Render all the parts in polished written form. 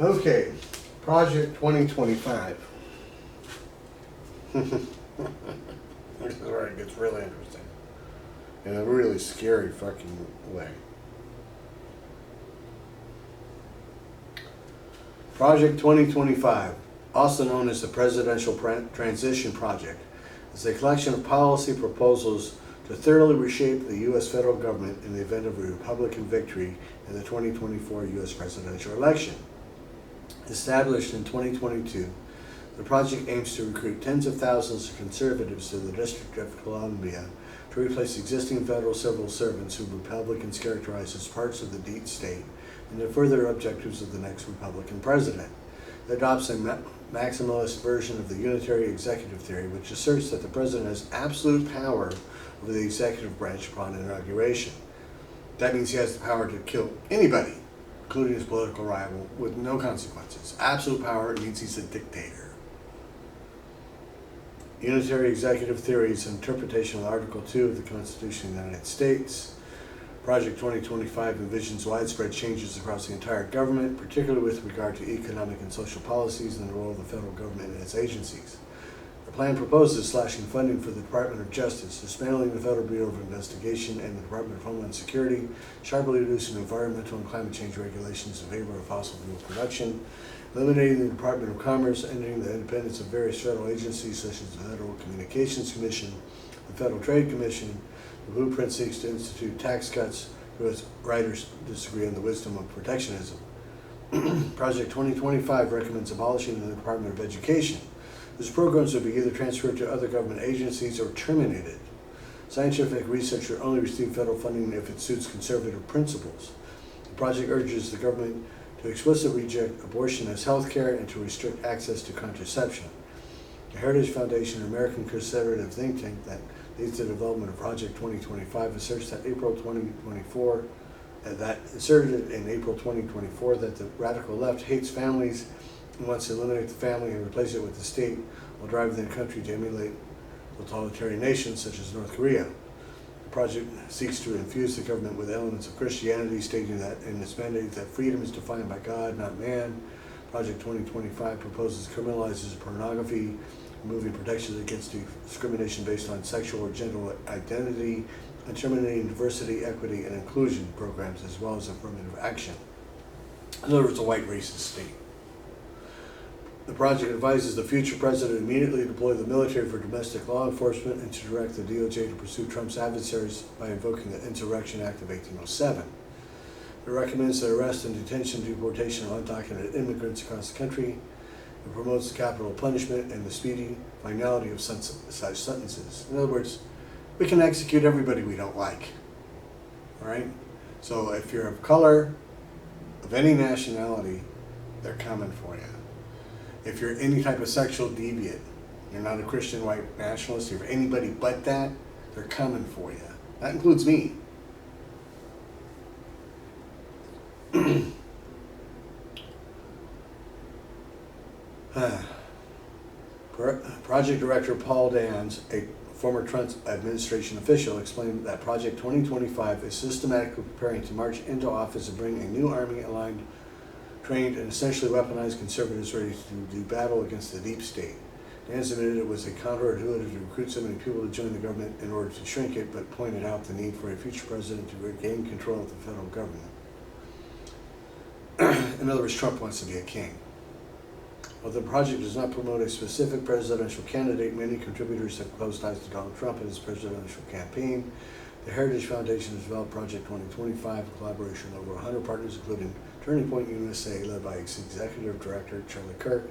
Okay, Project 2025. This is where it gets really interesting. In a really scary fucking way. Project 2025, also known as the Presidential Transition Project, is a collection of policy proposals to thoroughly reshape the U.S. federal government in the event of a Republican victory in the 2024 U.S. presidential election. Established in 2022, the project aims to recruit tens of thousands of conservatives to the District of Columbia to replace existing federal civil servants who Republicans characterize as parts of the deep state and the further objectives of the next Republican president. It adopts a maximalist version of the unitary executive theory, which asserts that the president has absolute power over the executive branch upon inauguration. That means he has the power to kill anybody, including his political rival, with no consequences. Absolute power means he's a dictator. Unitary executive theory is an interpretation of Article 2 of the Constitution of the United States. Project 2025 envisions widespread changes across the entire government, particularly with regard to economic and social policies and the role of the federal government and its agencies. The plan proposes slashing funding for the Department of Justice, dismantling the Federal Bureau of Investigation and the Department of Homeland Security, sharply reducing environmental and climate change regulations in favor of fossil fuel production, eliminating the Department of Commerce, ending the independence of various federal agencies such as the Federal Communications Commission, the Federal Trade Commission. The blueprint seeks to institute tax cuts, though its writers disagree on the wisdom of protectionism. Project 2025 recommends abolishing the Department of Education. These programs would be either transferred to other government agencies or terminated. Scientific research should only receive federal funding if it suits conservative principles. The project urges the government to explicitly reject abortion as health care and to restrict access to contraception. The Heritage Foundation, an American conservative think tank that leads the development of Project 2025, asserts that asserted in April 2024 that the radical left hates families and wants to eliminate the family and replace it with the state while driving the country to emulate totalitarian nations such as North Korea. The project seeks to infuse the government with elements of Christianity, stating that in its mandate that freedom is defined by God, not man. Project 2025 proposes criminalizes pornography, removing protections against discrimination based on sexual or gender identity, and terminating diversity, equity, and inclusion programs, as well as affirmative action. In other words, a white racist state. The project advises the future president to immediately deploy the military for domestic law enforcement and to direct the DOJ to pursue Trump's adversaries by invoking the Insurrection Act of 1807. It recommends the arrest and detention, deportation of undocumented immigrants across the country. It promotes capital punishment and the speedy finality of such sentences. In other words, we can execute everybody we don't like. All right? So if you're of color, of any nationality, they're coming for you. If you're any type of sexual deviant, you're not a Christian white nationalist, you're anybody but that, they're coming for you. That includes me. Project Director Paul Dans, a former Trump administration official, explained that Project 2025 is systematically preparing to march into office and bring a new army aligned, trained, and essentially weaponized conservatives ready to do battle against the deep state. Dans admitted it was a counterintuitive to recruit so many people to join the government in order to shrink it, but pointed out the need for a future president to regain control of the federal government. In other words, Trump wants to be a king. While the project does not promote a specific presidential candidate, many contributors have close ties to Donald Trump and his presidential campaign. The Heritage Foundation has developed Project 2025 in collaboration with over 100 partners, including Turning Point USA, led by its Executive Director Charlie Kirk,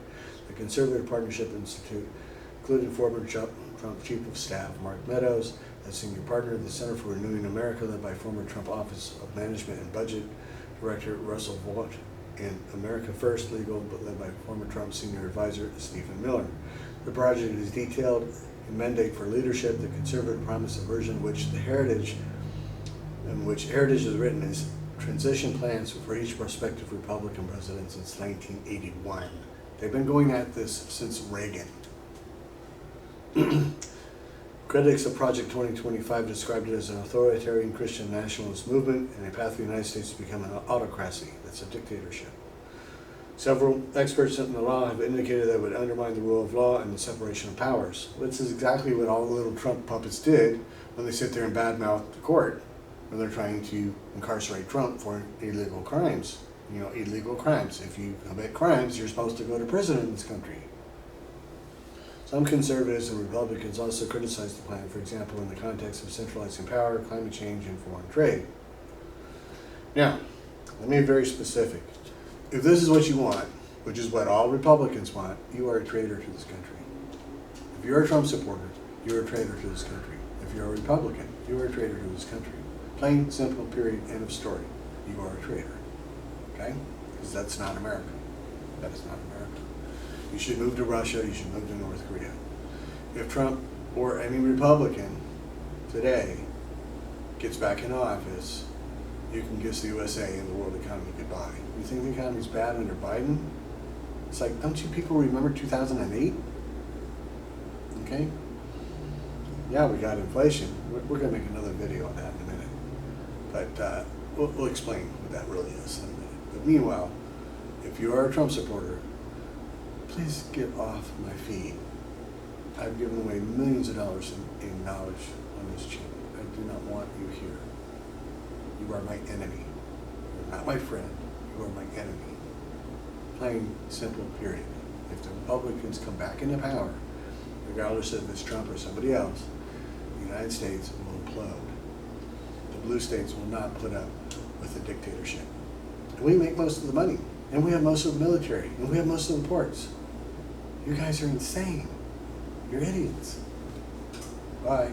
the Conservative Partnership Institute, including former Trump Chief of Staff Mark Meadows, as senior partner, the Center for Renewing America, led by former Trump Office of Management and Budget Director Russell Vought, and America First Legal, led by former Trump senior advisor Stephen Miller. The project is detailed a mandate for leadership, the conservative promise, a version in which Heritage is written as transition plans for each prospective Republican president since 1981. They've been going at this since Reagan. Critics of Project 2025 described it as an authoritarian Christian nationalist movement and a path for the United States to become an autocracy. That's a dictatorship. Several experts in the law have indicated that it would undermine the rule of law and the separation of powers. This is exactly what all the little Trump puppets did when they sit there and badmouth the court when they're trying to incarcerate Trump for illegal crimes. You know, illegal crimes. If you commit crimes, you're supposed to go to prison in this country. Some conservatives and Republicans also criticize the plan, for example, in the context of centralizing power, climate change, and foreign trade. Now, let me be very specific. If this is what you want, which is what all Republicans want, you are a traitor to this country. If you're a Trump supporter, you're a traitor to this country. If you're a Republican, you are a traitor to this country. Plain, simple, period, end of story. You are a traitor. Okay? Because that's not America. That is not America. You should move to Russia, you should move to North Korea. If Trump or any Republican today gets back in office, you can kiss the USA and the world economy goodbye. You think the economy's bad under Biden? It's like, don't you people remember 2008? Okay? Yeah, we got inflation. We're going to make another video on that in a minute. But we'll explain what that really is in a minute. But meanwhile, if you are a Trump supporter, please get off my feed. I've given away millions of dollars in knowledge on this channel. I do not want you here. You are my enemy. You're not my friend. You are my enemy. Plain, simple, period. If the Republicans come back into power, regardless if it's Trump or somebody else, the United States will implode. The blue states will not put up with the dictatorship. And we make most of the money. And we have most of the military. And we have most of the ports. You guys are insane. You're idiots. Bye.